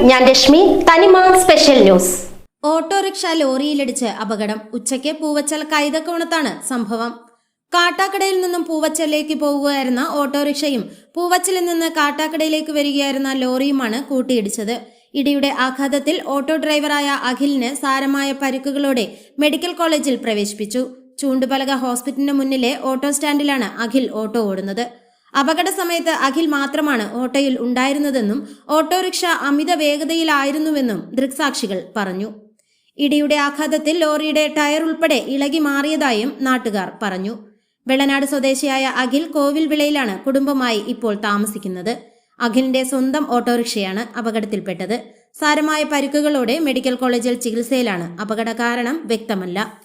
ഞാൻ രശ്മി. തനിമ special news. Autorickshaw ലോറിയിലിടിച്ച് അപകടം. ഉച്ചയ്ക്ക് പൂവച്ചൽ കൈതക്കോണത്താണ് സംഭവം. കാട്ടാക്കടയിൽ നിന്നും പൂവച്ചലിലേക്ക് പോകുകയായിരുന്ന ഓട്ടോറിക്ഷയും പൂവച്ചലിൽ നിന്ന് കാട്ടാക്കടയിലേക്ക് വരികയായിരുന്ന ലോറിയുമാണ് കൂട്ടിയിടിച്ചത്. ഇടിയുടെ ആഘാതത്തിൽ ഓട്ടോ ഡ്രൈവറായ അഖിലിന് സാരമായ പരിക്കുകളോടെ മെഡിക്കൽ കോളേജിൽ പ്രവേശിപ്പിച്ചു. ചൂണ്ടുപലക ഹോസ്പിറ്റലിന് മുന്നിലെ ഓട്ടോ സ്റ്റാൻഡിലാണ് അഖിൽ ഓട്ടോ ഓടുന്നത്. അപകട സമയത്ത് അഖിൽ മാത്രമാണ് ഓട്ടോയിൽ ഉണ്ടായിരുന്നതെന്നും ഓട്ടോറിക്ഷ അമിത വേഗതയിലായിരുന്നുവെന്നും ദൃക്സാക്ഷികൾ പറഞ്ഞു. ഇടിയുടെ ആഘാതത്തിൽ ലോറിയുടെ ടയർ ഉൾപ്പെടെ ഇളകി മാറിയതായും നാട്ടുകാർ പറഞ്ഞു. വെള്ളനാട് സ്വദേശിയായ അഖിൽ കോവിൽവിളയിലാണ് കുടുംബമായി ഇപ്പോൾ താമസിക്കുന്നത്. അഖിലിന്റെ സ്വന്തം ഓട്ടോറിക്ഷയാണ് അപകടത്തിൽപ്പെട്ടത്. സാരമായ പരിക്കുകളോടെ മെഡിക്കൽ കോളേജിൽ ചികിത്സയിലാണ്. അപകട കാരണം വ്യക്തമല്ല.